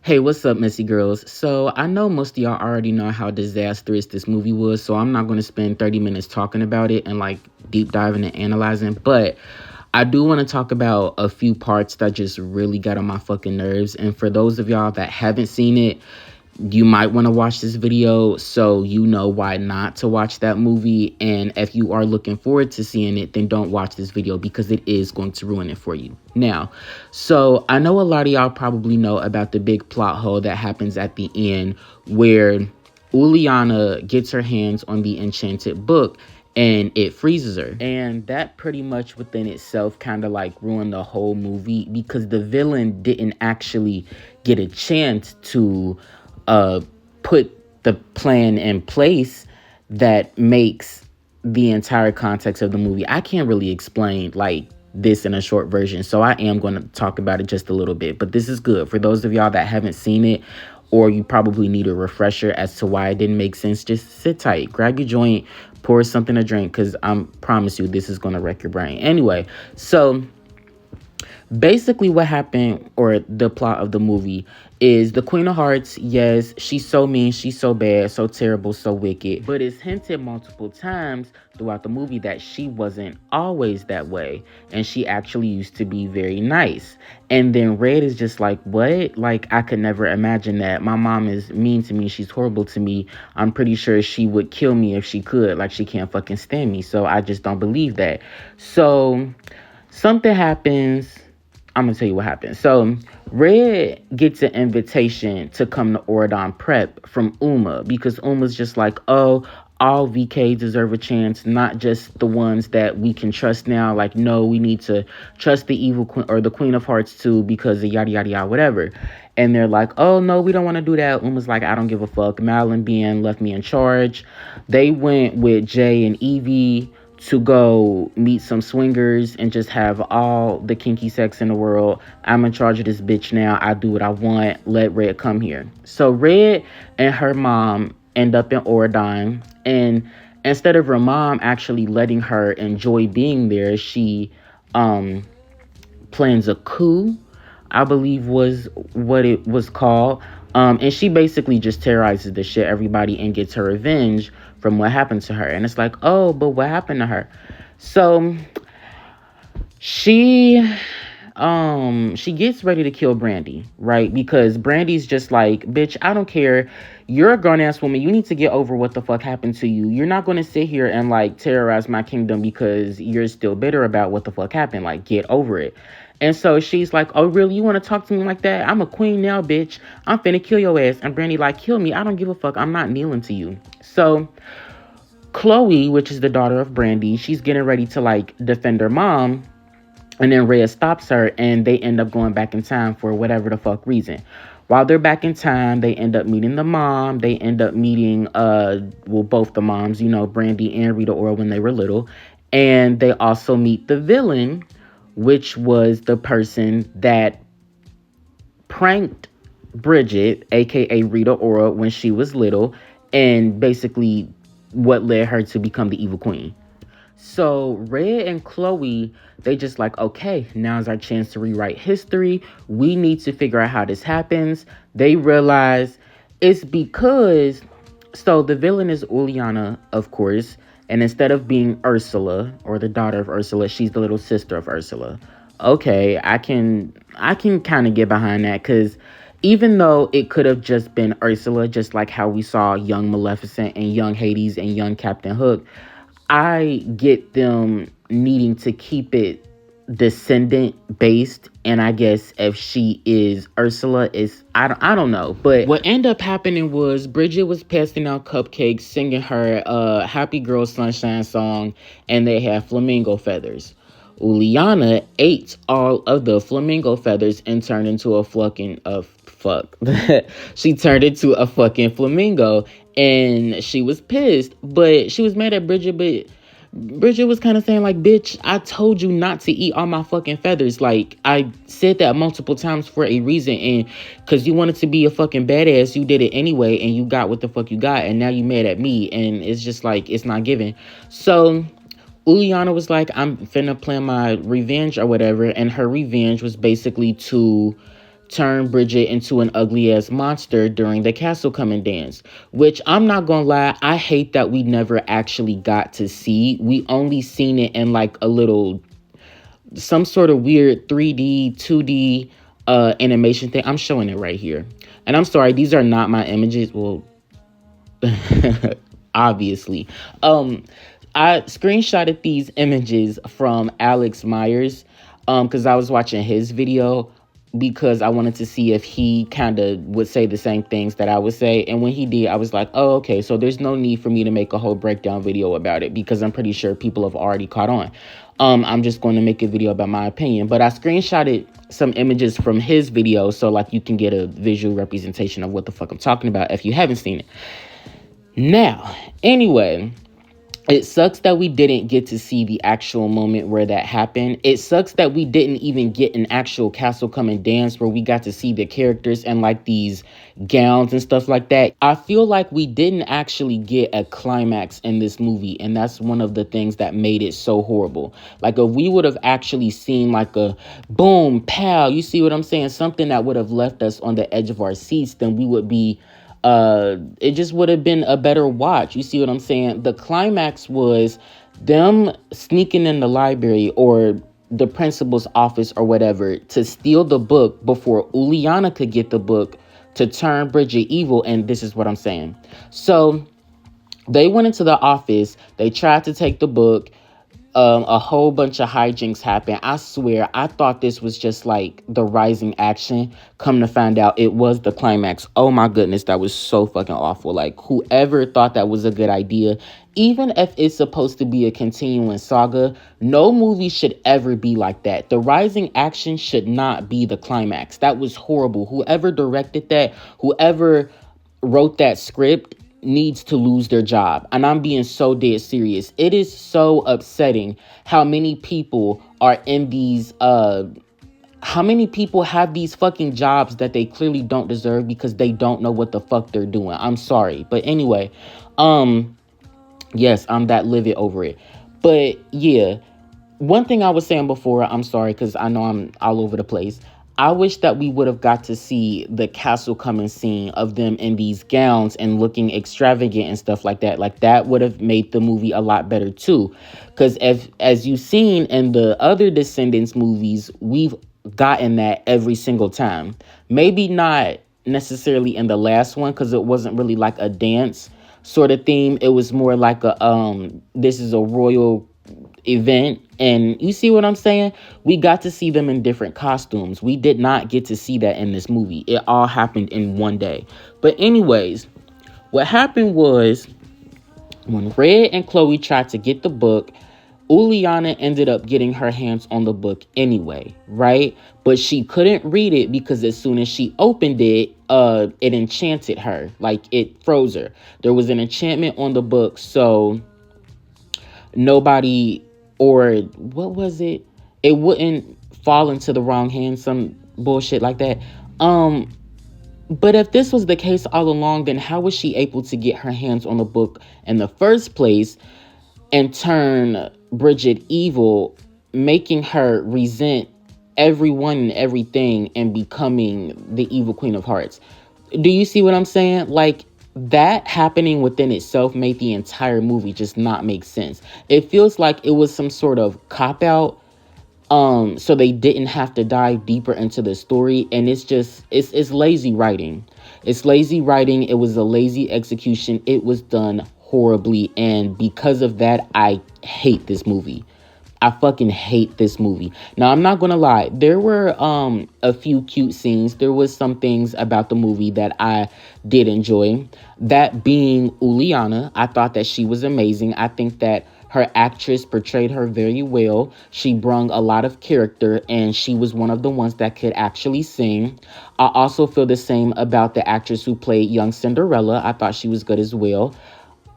Hey, what's up, messy girls? So, I know most of y'all already know how disastrous this movie was, so I'm not going to spend 30 minutes talking about it and like deep diving and analyzing, but I do want to talk about a few parts that just really got on my fucking nerves. And for those of y'all that haven't seen it, you might want to watch this video so you know why not to watch that movie. And if you are looking forward to seeing it, then don't watch this video because it is going to ruin it for you. Now, so I know a lot of y'all probably know about the big plot hole that happens at the end where Uliana gets her hands on the enchanted book and it freezes her. And that pretty much within itself kind of like ruined the whole movie because the villain didn't actually get a chance to put the plan in place that makes the entire context of the movie. I can't really explain like this in a short version, so I am going to talk about it just a little bit, but this is good for those of y'all that haven't seen it, or you probably need a refresher as to why it didn't make sense. Just sit tight, grab your joint, pour something to drink, because I promise you this is going to wreck your brain. Anyway, so basically what happened, or the plot of the movie, is the Queen of Hearts, yes, she's so mean, she's so bad, so terrible, so wicked, but it's hinted multiple times throughout the movie that she wasn't always that way, and she actually used to be very nice. And then Red is just like, what? Like, I could never imagine that. My mom is mean to me, she's horrible to me. I'm pretty sure she would kill me if she could. Like, she can't fucking stand me, so I just don't believe that. So something happens. I'm gonna tell you what happened. So Red gets an invitation to come to Auradon Prep from Uma because Uma's just like, oh, all VK deserve a chance, not just the ones that we can trust now. Like, no, we need to trust the evil queen or the Queen of Hearts too because of yada yada yada whatever. And they're like, oh no, we don't want to do that. Uma's like, I don't give a fuck. Mal and Bien left me in charge. They went with Jay and Evie to go meet some swingers and just have all the kinky sex in the world. I'm in charge of this bitch now. I do what I want. Let Red come here. So Red and her mom end up in Auradon, and instead of her mom actually letting her enjoy being there, she plans a coup, I believe was what it was called. And she basically just terrorizes the shit everybody and gets her revenge from what happened to her. And it's like, oh, but what happened to her? So she she gets ready to kill Brandy, right? Because Brandy's just like, bitch, I don't care. You're a grown-ass woman. You need to get over what the fuck happened to you. You're not going to sit here and like terrorize my kingdom because you're still bitter about what the fuck happened. Like, get over it. And so she's like, oh, really? You want to talk to me like that? I'm a queen now, bitch. I'm finna kill your ass. And Brandy like, kill me. I don't give a fuck. I'm not kneeling to you. So Chloe, which is the daughter of Brandy, she's getting ready to like defend her mom. And then Rhea stops her and they end up going back in time for whatever the fuck reason. While they're back in time, they end up meeting the mom. They end up meeting, both the moms, you know, Brandy and Rita Ora when they were little. And they also meet the villain, which was the person that pranked Bridget, aka Rita Ora, when she was little, and basically what led her to become the evil queen. So Red and Chloe, they just like, okay, now's our chance to rewrite history. We need to figure out how this happens. They realize it's because, so the villain is Uliana, of course. And instead of being Ursula or the daughter of Ursula, she's the little sister of Ursula. Okay, I can kind of get behind that because even though it could have just been Ursula, just like how we saw young Maleficent and young Hades and young Captain Hook, I get them needing to keep it descendant based, and I guess if she is Ursula, is I don't know. But what ended up happening was Bridget was passing out cupcakes, singing her Happy Girl Sunshine song, and they had flamingo feathers. Uliana ate all of the flamingo feathers and turned into a fuck. She turned into a fucking flamingo, and she was pissed, but she was mad at Bridget. But Bridget was kind of saying like, bitch, I told you not to eat all my fucking feathers. Like, I said that multiple times for a reason, and because you wanted to be a fucking badass, you did it anyway, and you got what the fuck you got, and now you mad at me, and it's just like, it's not giving. So Uliana was like, I'm finna plan my revenge or whatever, and her revenge was basically to turn Bridget into an ugly ass monster during the castle coming dance, which I'm not gonna lie, I hate that we never actually got to see. We only seen it in like a little, some sort of weird 3D, 2D animation thing. I'm showing it right here. And I'm sorry, these are not my images. Well, obviously. I screenshotted these images from Alex Myers because I was watching his video because I wanted to see if he kind of would say the same things that I would say. And when he did, I was like, oh, okay, so there's no need for me to make a whole breakdown video about it because I'm pretty sure people have already caught on. I'm just going to make a video about my opinion. But I screenshotted some images from his video so like you can get a visual representation of what the fuck I'm talking about if you haven't seen it. Now, anyway, it sucks that we didn't get to see the actual moment where that happened. It sucks that we didn't even get an actual castle coming dance where we got to see the characters and like these gowns and stuff like that. I feel like we didn't actually get a climax in this movie, and that's one of the things that made it so horrible. Like if we would have actually seen like a boom, pow, you see what I'm saying? Something that would have left us on the edge of our seats, then we would be it just would have been a better watch. You see what I'm saying? The climax was them sneaking in the library or the principal's office or whatever to steal the book before Uliana could get the book to turn Bridget evil. And this is what I'm saying. So they went into the office. They tried to take the book. A whole bunch of hijinks happened. I swear, I thought this was just like the rising action. Come to find out, it was the climax. Oh my goodness, that was so fucking awful. Like, whoever thought that was a good idea, even if it's supposed to be a continuing saga, no movie should ever be like that. The rising action should not be the climax. That was horrible. Whoever directed that, whoever wrote that script, needs to lose their job. And I'm being so dead serious. It is so upsetting how many people are in these how many people have these fucking jobs that they clearly don't deserve because they don't know what the fuck they're doing. I'm sorry. But anyway, yes, I'm that livid over it. But yeah, one thing I was saying before, I'm sorry because I know I'm all over the place. I wish that we would have got to see the castle coming scene of them in these gowns and looking extravagant and stuff like that. Like that would have made the movie a lot better too. Because as you've seen in the other Descendants movies, we've gotten that every single time. Maybe not necessarily in the last one because it wasn't really like a dance sort of theme. It was more like a this is a royal event, and you see what I'm saying? We got to see them in different costumes. We did not get to see that in this movie. It all happened in one day. But anyways, what happened was when Red and Chloe tried to get the book, Uliana ended up getting her hands on the book anyway, right? But she couldn't read it because as soon as she opened it, it enchanted her. Like it froze her. There was an enchantment on the book, so nobody, or what was it? It wouldn't fall into the wrong hands, some bullshit like that. But if this was the case all along, then how was she able to get her hands on the book in the first place and turn Bridget evil, making her resent everyone and everything and becoming the evil Queen of Hearts? Do you see what I'm saying? Like, that happening within itself made the entire movie just not make sense. It feels like it was some sort of cop-out, so they didn't have to dive deeper into the story, and it's lazy writing. It's lazy writing. It was a lazy execution. It was done horribly, and because of that, I hate this movie. I fucking hate this movie. Now, I'm not gonna lie. There were a few cute scenes. There was some things about the movie that I did enjoy. That being Uliana. I thought that she was amazing. I think that her actress portrayed her very well. She brung a lot of character, and she was one of the ones that could actually sing. I also feel the same about the actress who played young Cinderella. I thought she was good as well.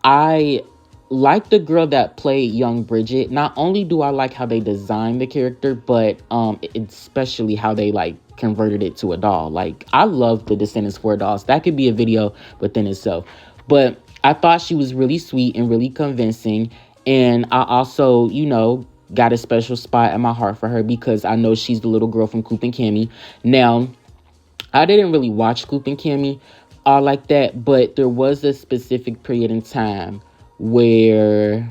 I like the girl that played young Bridget. Not only do I like how they designed the character, but especially how they like converted it to a doll. Like, I love the Descendants 4 dolls. That could be a video within itself. But I thought she was really sweet and really convincing. And I also, got a special spot in my heart for her because I know she's the little girl from Coop and Cammy. Now, I didn't really watch Coop and Kimmy like that, but there was a specific period in time where,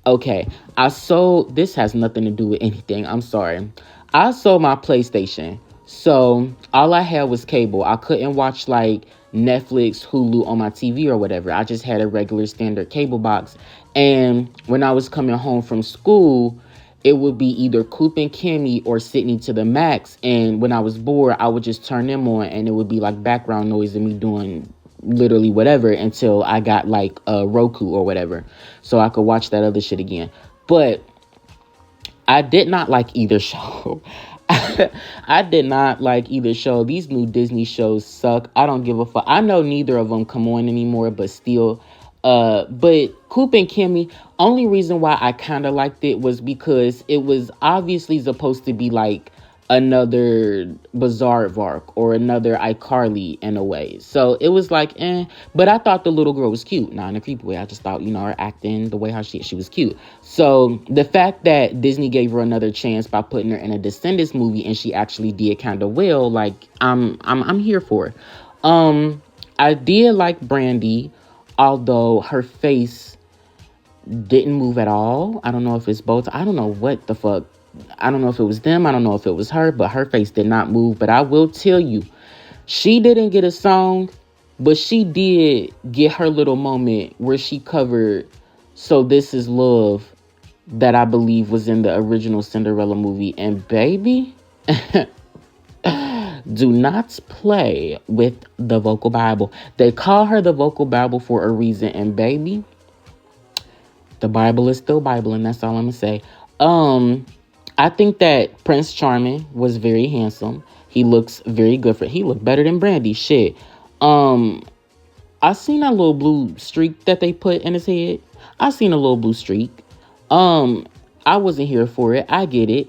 okay, I sold, this has nothing to do with anything. I'm sorry. I sold my PlayStation. So all I had was cable. I couldn't watch like Netflix, Hulu on my TV or whatever. I just had a regular standard cable box. And when I was coming home from school, it would be either Coop and Kimmy or Sydney to the Max. And when I was bored, I would just turn them on and it would be like background noise of me doing literally whatever until I got like a Roku or whatever. So I could watch that other shit again. But I did not like either show. I did not like either show. These new Disney shows suck. I don't give a fuck. I know neither of them come on anymore, but still. But Coop and Kimmy, only reason why I kind of liked it was because it was obviously supposed to be like another Bizarre Vark or another iCarly in a way. So it was like, but I thought the little girl was cute. Not in a creepy way. I just thought, her acting, the way how she was cute. So the fact that Disney gave her another chance by putting her in a Descendants movie and she actually did kind of well, like I'm here for it. I did like Brandy, although her face didn't move at all. I don't know if it's both. I don't know what the fuck. I don't know if it was them. I don't know if it was her, but her face did not move. But I will tell you, she didn't get a song, but she did get her little moment where she covered So This Is Love, that I believe was in the original Cinderella movie. And baby, do not play with the vocal Bible. They call her the vocal Bible for a reason. And baby, the Bible is still Bible, and that's all I'm gonna say. I think that Prince Charming was very handsome. He looks very good he looked better than Brandy. Shit. I seen that little blue streak that they put in his head. I seen a little blue streak. I wasn't here for it. I get it.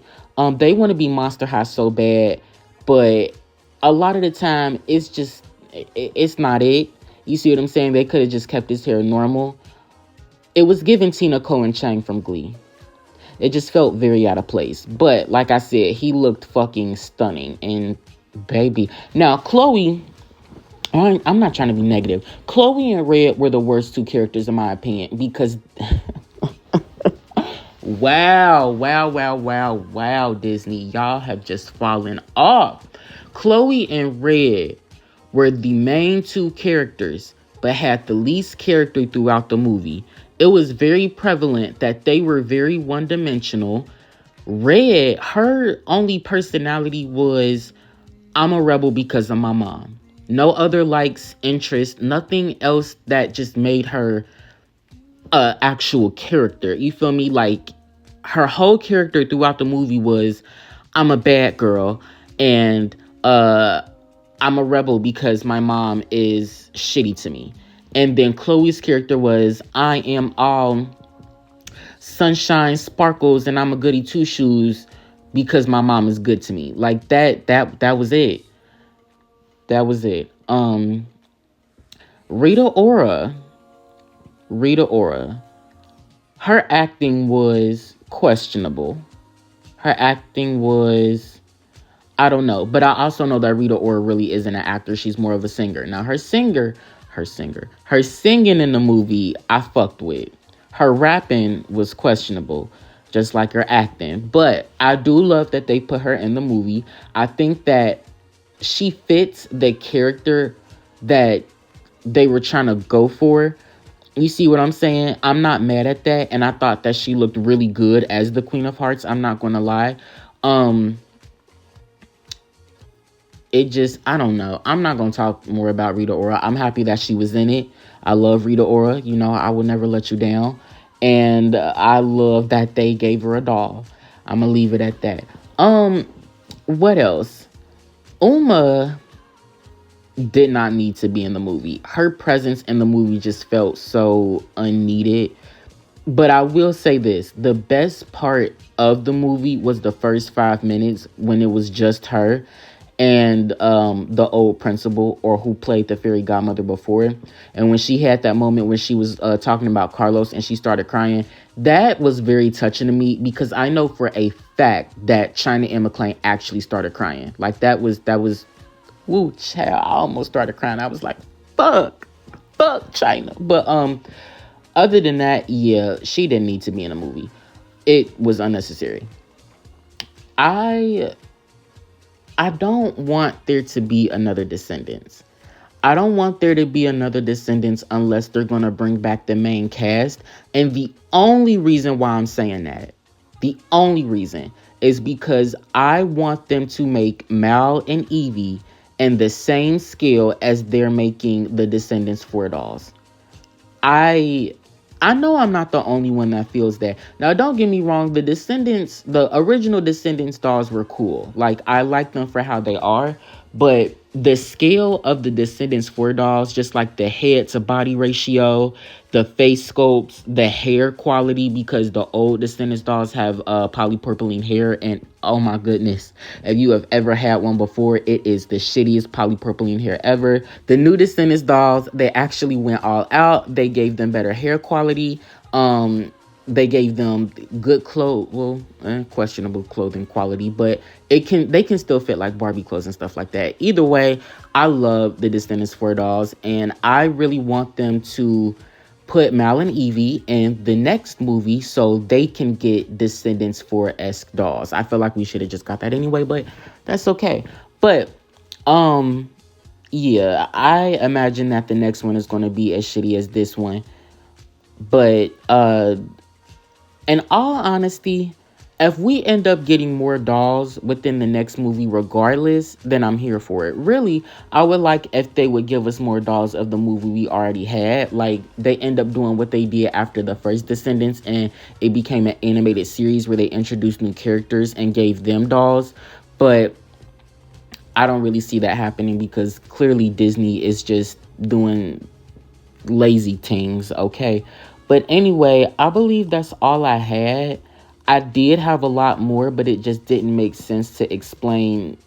They want to be Monster High so bad, but a lot of the time it's just it's not it. You see what I'm saying? They could have just kept his hair normal. It was giving Tina Cohen Chang from Glee. It just felt very out of place. But like I said, he looked fucking stunning. And baby. Now, Chloe, I'm not trying to be negative. Chloe and Red were the worst two characters in my opinion. Because, wow, Disney. Y'all have just fallen off. Chloe and Red were the main two characters, but had the least character throughout the movie. It was very prevalent that they were very one-dimensional. Red, her only personality was, I'm a rebel because of my mom. No other likes, interests, nothing else that just made her a actual character. You feel me? Like, her whole character throughout the movie was, I'm a bad girl, and I'm a rebel because my mom is shitty to me. And then Chloe's character was, I am all sunshine, sparkles, and I'm a goody two shoes because my mom is good to me. Like that was it. That was it. Rita Ora. Her acting was questionable. Her acting was, I don't know. But I also know that Rita Ora really isn't an actor. She's more of a singer. Now, her singing in the movie, I fucked with. Her rapping was questionable, just like her acting. But I do love that they put her in the movie. I think that she fits the character that they were trying to go for. You see what I'm saying? I'm not mad at that. And I thought that she looked really good as the Queen of Hearts. I'm not going to lie. It just, I don't know. I'm not going to talk more about Rita Ora. I'm happy that she was in it. I love Rita Ora. You know, I will never let you down. And I love that they gave her a doll. I'm going to leave it at that. What else? Uma did not need to be in the movie. Her presence in the movie just felt so unneeded. But I will say this. The best part of the movie was the first 5 minutes when it was just her and the old principal, or who played the fairy godmother before. And when she had that moment when she was talking about Carlos and she started crying, that was very touching to me, because I know for a fact that China Anne McClain actually started crying. Like that was Woo, child. I almost started crying. I was like, fuck. Fuck China. But other than that, yeah, she didn't need to be in a movie. It was unnecessary. I I don't want there to be another Descendants. I don't want there to be another Descendants unless they're going to bring back the main cast. And the only reason why I'm saying that, the only reason is because I want them to make Mal and Evie in the same scale as they're making the Descendants 4 dolls. I I know I'm not the only one that feels that. Now, don't get me wrong, the original Descendants dolls were cool. Like, I like them for how they are, but the scale of the Descendants 4 dolls, just like the head to body ratio, the face sculpts, the hair quality, because the old Descendants dolls have polypropylene hair, and oh my goodness, if you have ever had one before, it is the shittiest polypropylene hair ever. The new Descendants dolls, they actually went all out. They gave them better hair quality. They gave them good clothes, questionable clothing quality, but they can still fit like Barbie clothes and stuff like that. Either way, I love the Descendants 4 dolls, and I really want them to put Mal and Evie in the next movie so they can get Descendants 4-esque dolls. I feel like we should have just got that anyway, but that's okay. But yeah, I imagine that the next one is going to be as shitty as this one. But in all honesty, if we end up getting more dolls within the next movie regardless, then I'm here for it. Really, I would like if they would give us more dolls of the movie we already had. Like, they end up doing what they did after the first Descendants, and it became an animated series where they introduced new characters and gave them dolls. But I don't really see that happening because clearly Disney is just doing lazy things, okay? But anyway, I believe that's all I had. I did have a lot more, but it just didn't make sense to explain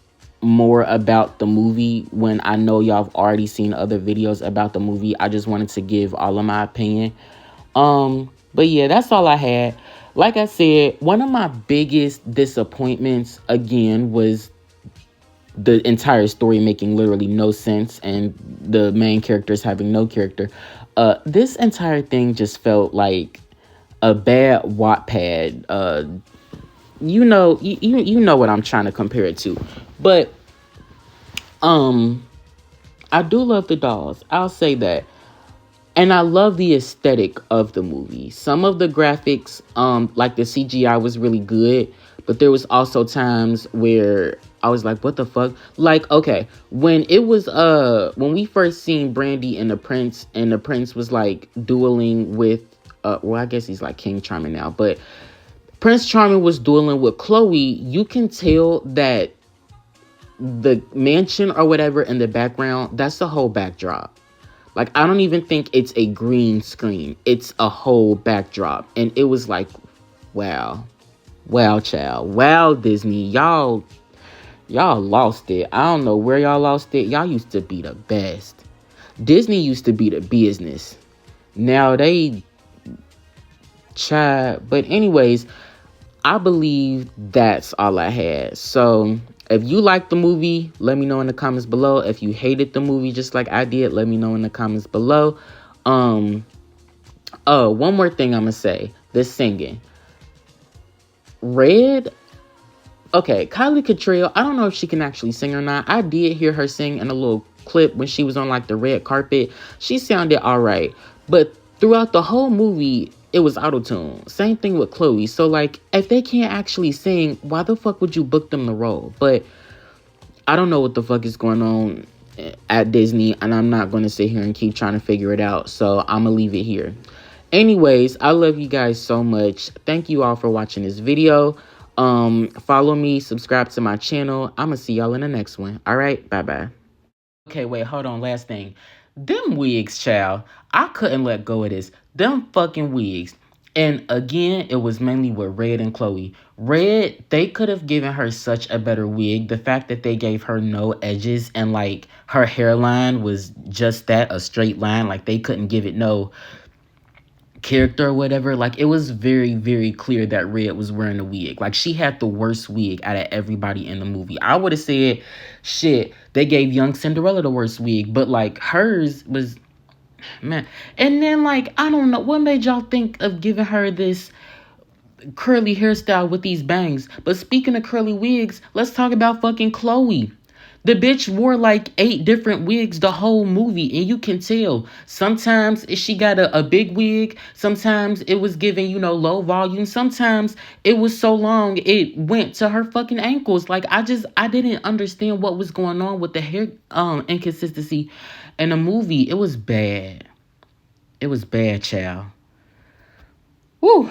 more about the movie when I know y'all have already seen other videos about the movie. I just wanted to give all of my opinion. But yeah, that's all I had. Like I said, one of my biggest disappointments again was the entire story making literally no sense and the main characters having no character. This entire thing just felt like a bad Wattpad. You know what I'm trying to compare it to. But I do love the dolls. I'll say that. And I love the aesthetic of the movie. Some of the graphics, like the CGI was really good, but there was also times where I was like, what the fuck? Like, okay, when we first seen Brandy and the prince was like dueling with, well, I guess he's like King Charming now, but Prince Charming was dueling with Chloe. You can tell that the mansion or whatever in the background, that's the whole backdrop. Like, I don't even think it's a green screen. It's a whole backdrop. And it was like, wow. Wow, child. Wow, Disney. Y'all lost it. I don't know where y'all lost it. Y'all used to be the best. Disney used to be the business. Now they child. But anyways, I believe that's all I had. So if you liked the movie, let me know in the comments below. If you hated the movie just like I did, let me know in the comments below. One more thing I'm gonna say. The singing. Red. Okay, Kylie Cattrall, I don't know if she can actually sing or not. I did hear her sing in a little clip when she was on like the red carpet. She sounded alright. But throughout the whole movie, it was auto-tune. Same thing with Chloe. So like, if they can't actually sing, why the fuck would you book them the role? But I don't know what the fuck is going on at Disney, and I'm not going to sit here and keep trying to figure it out. So I'm going to leave it here. Anyways, I love you guys so much. Thank you all for watching this video. Follow me, subscribe to my channel. I'm gonna see y'all in the next one. All right, bye-bye. Okay, wait, hold on. Last thing. Them wigs, child. I couldn't let go of this. Them fucking wigs. And again, it was mainly with Red and Chloe. Red, they could have given her such a better wig. The fact that they gave her no edges and like her hairline was just that, a straight line. Like they couldn't give it no character or whatever, like it was very, very clear that Red was wearing a wig. Like she had the worst wig out of everybody in the movie. I would have said, shit, they gave young Cinderella the worst wig, but like hers was, man. And then like, I don't know, what made y'all think of giving her this curly hairstyle with these bangs? But speaking of curly wigs, let's talk about fucking Chloe. The bitch wore like 8 different wigs the whole movie, and you can tell. Sometimes she got a big wig, sometimes it was giving, low volume, sometimes it was so long it went to her fucking ankles. Like I didn't understand what was going on with the hair inconsistency in the movie. It was bad. It was bad, child. Woo.